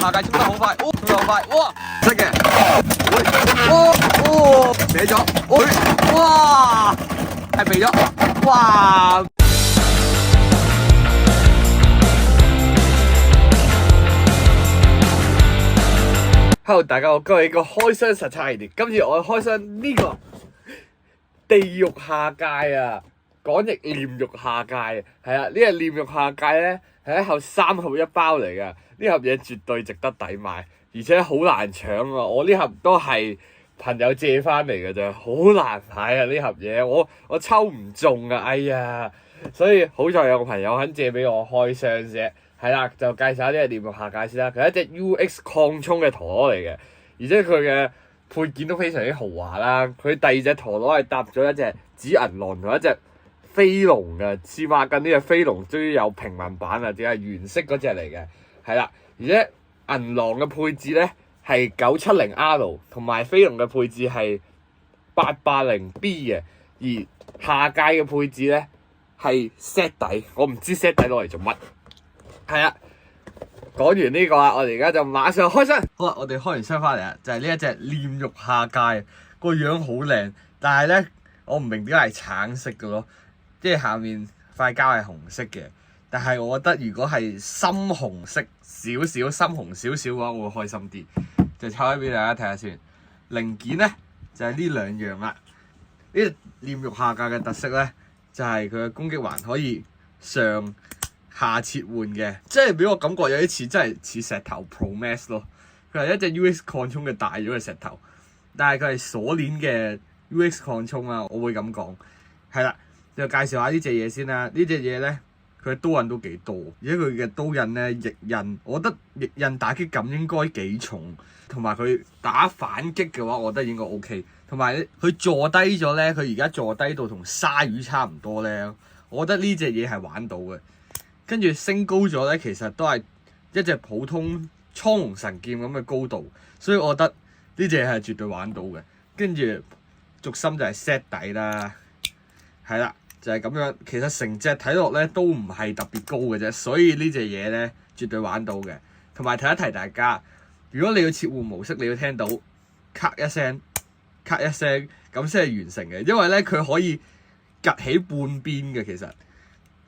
下界衝得好快，衝得好快，哇！識嘅，哇，歪咗，哇，係避咗，哇！Hello， 大家好，今日一個開箱實測系列，今次我開箱呢個地獄下界啊，講譯煉獄下界啊，係啊，呢個煉獄下界咧係一盒3盒一包嚟㗎，呢盒嘢絕對值得抵買，而且好難搶啊！我呢盒都係朋友借翻嚟嘅啫，好難買啊！呢盒嘢我抽唔中啊，哎呀！所以好在有個朋友肯借俾我開箱啫。係啦，就介紹下呢個煉獄下界先啦。佢係一隻 UX 擴充嘅陀螺嚟嘅，而且佢嘅配件都非常之豪華啦。佢第二隻陀螺係搭咗一隻紫銀狼同一隻飛龍嘅，黐孖筋呢隻飛龍終於有平民版啊，只係原色嗰隻嚟嘅。係啦，而且銀狼嘅配置咧係970R，同埋飛龍嘅配置係880B 嘅，而下界嘅配置咧係 set 底，我唔知 set 底攞嚟做乜。係啊，講完呢個啦，我哋而家就馬上開箱。好啦，我哋開完箱翻嚟啦，就係呢一隻煉獄下界，個樣好靚，但係咧我唔明點解係橙色嘅咯，即係下面塊膠係紅色嘅，但係我覺得如果係深紅色少少、深紅少少嘅話，我會開心啲。就抽開俾大家睇下先。零件咧就係呢兩樣啦。呢隻煉獄下界嘅特色咧就係佢嘅攻擊環可以上下切換嘅，即係俾我感覺有啲似真係似石頭 Pro Max 咯。佢係一隻 UX 擴充嘅大咗嘅石頭，但係佢係鎖鏈嘅 UX 擴充啊，我會咁講。係啦，就介紹下呢隻嘢先啦。呢隻嘢咧，佢刀印都幾多，而且佢嘅刀印咧逆印，我覺得逆印打擊感應該幾重，同埋佢打反擊嘅話，我覺得應該 OK。同埋佢坐低咗咧，佢而家坐低到同鯊魚差唔多咧，我覺得呢隻嘢係玩到嘅。跟住升高咗咧，其實都係一隻普通蒼龍神劍咁嘅高度，所以我覺得呢隻係絕對玩到嘅。跟住軸心就係 set 底啦，係啦，就係咁樣。其實成隻睇落咧都唔係特別高嘅啫，所以呢隻嘢咧絕對玩到嘅。同埋提一提大家，如果你要切換模式，你要聽到咔一聲、咔一聲咁先係完成嘅，因為咧佢可以趌起半邊嘅，其實。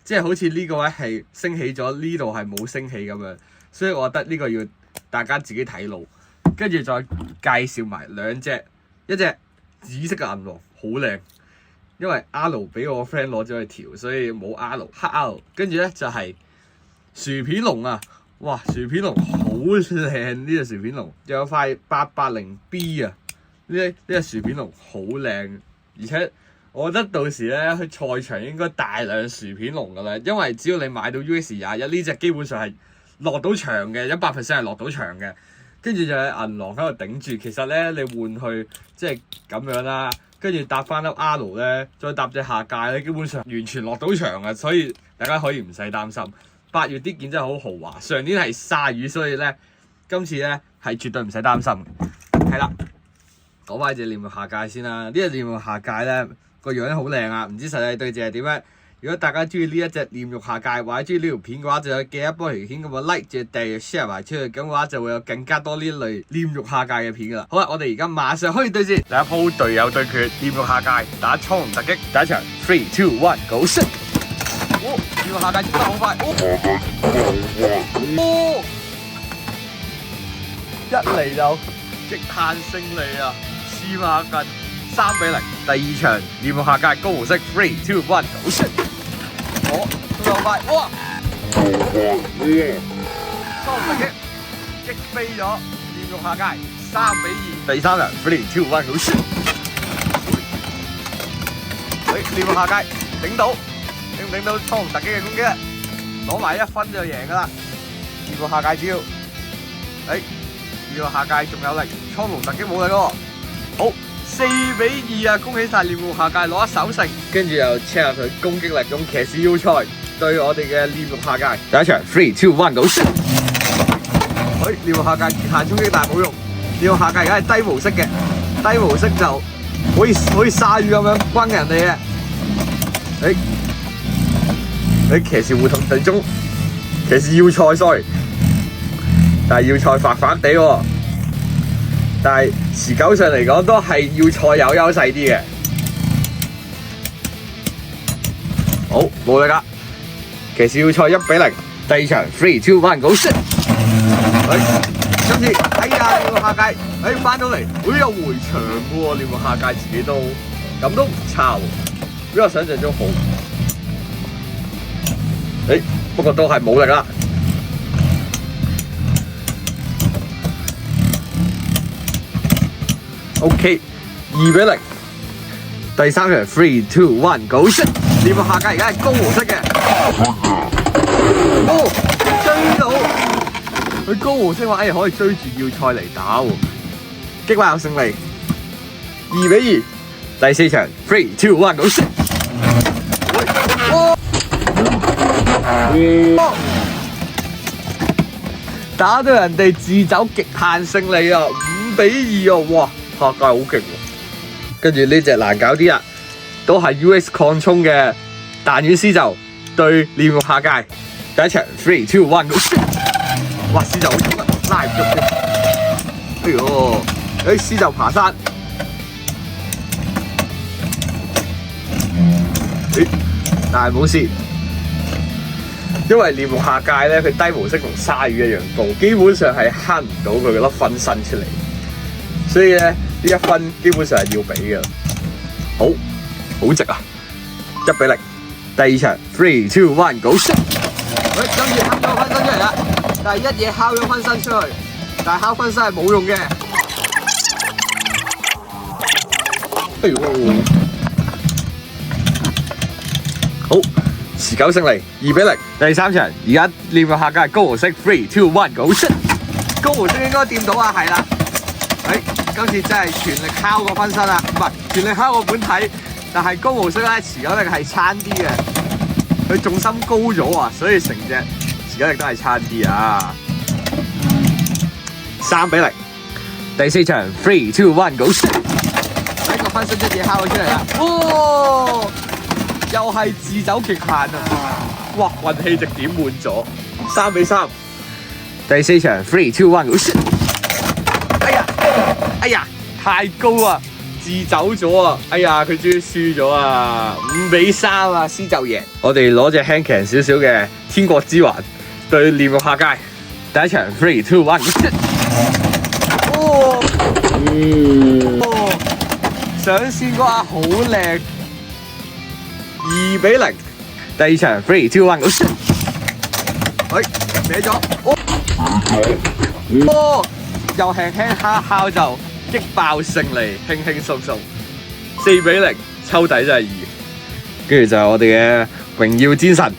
即係好似呢個位係升起咗，呢度係冇升起咁樣，所以我覺得呢個要大家自己睇路，跟住再介紹埋兩隻，一隻紫色嘅銀狼好靚，因為 R 俾我個 friend 攞咗去調，所以冇 R 黑 R。跟住咧就係薯片龍啊，哇！薯片龍好靚，呢隻薯片龍，仲有塊880B 啊，呢隻薯片龍好靚，而且。我覺得到時咧去賽場應該大量薯片龍噶啦，因為只要你買到 UX21呢隻基本上係落到場嘅，100% 係落到場嘅。跟住就係銀狼喺度頂住，其實咧你換去即係咁樣啦，跟住搭翻粒 R 咧，再搭隻下界咧，基本上完全落到場嘅，所以大家可以唔使擔心。8月啲件真係好豪華，上年係鯊魚，所以咧今次咧係絕對唔使擔心。係啦，講翻隻煉獄下界先啦，呢隻煉獄下界咧。個樣好靚啊！唔知實際對字係點咧？如果大家中意呢一隻煉獄下界或者中意呢條片嘅話，就記得幫條片咁個 like 住訂 share 埋出去，咁嘅話就會有更加多呢類煉獄下界嘅片噶啦。好啦，我哋而家馬上開始對戰，第一鋪隊友對決，煉獄下界打蒼龍突擊，第一場 3、2、1 Go shoot！哦，煉獄下界衝得好快，哦，一嚟就極限勝利啊！黐孖筋。3-0，第二場煉獄下界高模式 3、2、1 Go shoot！我衝得好快，哇！蒼龍突擊擊飛咗煉獄下界3-2，第三場3、2、1 Go shoot！煉獄下界頂到，頂唔頂到蒼龍突擊嘅攻擊咧？攞埋1分就贏噶啦！煉獄下界只要，煉獄下界仲有力，蒼龍突擊冇力喎，好。4-2啊！恭喜晒煉獄下界攞一首勝，跟住又 check 下佢攻擊力。咁騎士要塞對我哋嘅煉獄下界，第一場3、2、1 Go shoot！煉獄下界極限衝擊但係冇用，煉獄下界而家係低模式嘅，低模式就好似鯊魚咁樣轟人哋嘅。騎士互動隊中，騎士要塞 sorry。但係要塞滑滑地喎。但係持久上嚟講都係要塞有優勢啲嘅。好，冇力啦！騎士要塞1-0，第二場 3、2、1 go shit！ 今次哎呀，獵物下界，翻到嚟，有回場嘅喎，獵物下界自己都咁都唔差喎，比我想象中好。不過都係冇力啦。OK， 2-0，第三場3、2、1 go shit！ 獵物下界而家係高模式嘅，追到佢高模式話，可以追住要塞嚟打喎，擊敗有勝利，2-2，第四場3、2、1 go shit！ 打到人哋自走極限勝利啊，5-2啊！哇，下界好勁喎！跟住呢隻難搞啲啦，都係 US 擴充嘅彈丸獅鷲對獵物下界，第一場3、2、1 go shit！ 哇，獅鷲好重啊，拉唔喐添！獅鷲爬山，但係冇事。因為獵物下界咧，佢低模式同鯊魚一樣高，基本上係慳唔到佢嗰粒分身出嚟，所以咧呢1分基本上係要俾嘅。好值啊！1-0，第二場3、2、1 go shit！ 今次敲咗分身出嚟啦，但係一嘢敲咗分身出去，但係敲分身係冇用嘅。好。持久勝利2-0，第三場而家獵物下界係高模式3、2、1 go shit！ 高模式應該掂到啊，係啦，今次真係全力敲個分身啦，唔係全力敲個本體，但係高模式咧持久力係差啲嘅，佢重心高咗啊，所以成隻持久力都係差啲啊。3-0，第四場3、2、1 go shit！ 個分身一嘢敲咗出嚟啦，哇！又係自走極限啊！哇，運氣值點滿咗，3-3。第四場3、2、1 go shit！ 哎呀，太高啊！自走咗啊！哎呀，佢終於輸咗啊！5-3啊，獅鷲贏。我哋攞隻輕強少少嘅天國之環對獵物下界，第一場3、2、1 go shit！ 上線嗰下好靚。2-0，第二場3、2、1 go shit！ 歪咗，又輕輕敲就擊爆勝利，輕輕鬆鬆4-0，抽底真係易。跟住就係我哋嘅榮耀戰神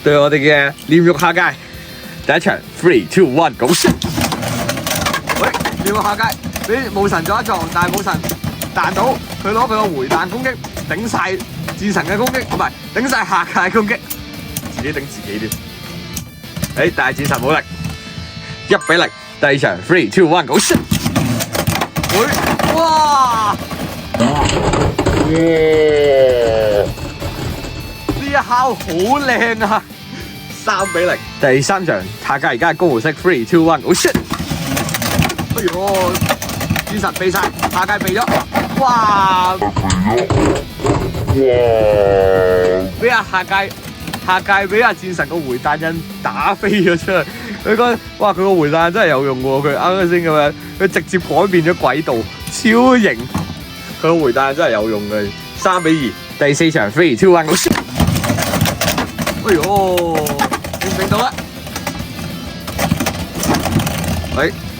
對我哋嘅獵物下界，第一場3、2、1 go shit！ 獵物下界俾武神撞一撞，但係武神彈到，佢攞佢個回彈攻擊頂晒戰神嘅攻擊，唔係頂晒下界攻擊，自己頂自己添。但係戰神冇力，1-0，第二場3、2、1 go shit！ 哇！呢一敲好靚啊！3-0，第三場下界而家係高模式3、2、1 go shit！ 戰神避晒，下界避咗，哇！俾下界俾阿戰神個回彈印打飛咗出去，佢講哇佢個回彈真係有用喎，佢啱先咁樣，佢直接改變咗軌道，超型，佢個回彈真係有用嘅。3-2，第四場3、2、1 go shit！ 認唔認到啦？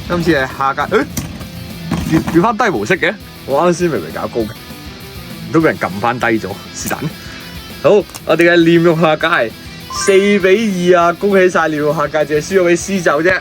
今次係下界，調翻低模式嘅，我啱先明明搞高嘅。都俾人撳翻低咗，是但。好，我哋嘅獵物下界係4-2啊！恭喜晒獵物下界，淨係輸咗俾獅鷲啫。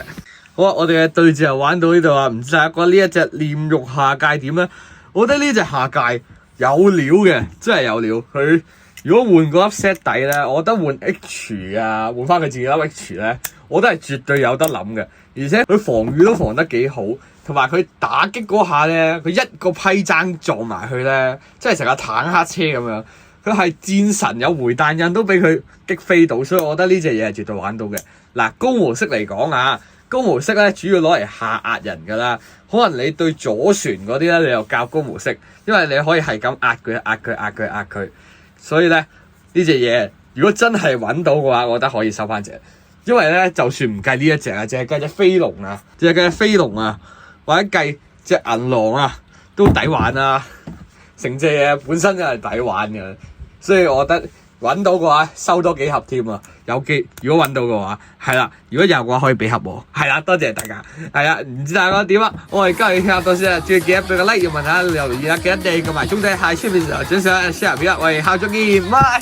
好啊，我哋嘅對戰就玩到呢度啊！唔知大家覺得呢一隻獵物下界點咧？我覺得呢隻下界有料嘅，真係有料。佢如果換嗰粒 set 底咧，我覺得換 H 啊，換翻佢自己粒 H 咧，我覺得係絕對有得諗嘅。而且佢防禦都防得幾好。同埋佢打擊嗰下咧，佢一個批踭撞埋去咧，即係成架坦克車咁樣。佢係戰神有回彈印都俾佢擊飛到，所以我覺得呢隻嘢係絕對玩到嘅。嗱，高模式嚟講啊，高模式咧主要攞嚟下壓人㗎啦。可能你對左旋嗰啲咧，你又教高模式，因為你可以係咁壓佢。所以咧呢隻嘢如果真係揾到嘅話，我覺得可以收翻隻。因為咧就算唔計呢一隻啊，淨係計隻飛龍啊，或者計隻銀狼啊，都抵玩啊！成隻嘢本身就係抵玩嘅，所以我覺得揾到嘅話收多幾盒添啊！如果揾到嘅話，係啦，如果有嘅話可以俾盒我，係啦，多謝大家，係啊，唔知大家點啊？我哋今日傾下到先啦，記得俾個 like 要問下留言啊，記得你同埋鐘仔下出面嘅時候準時 share 俾我哋下咗見，拜。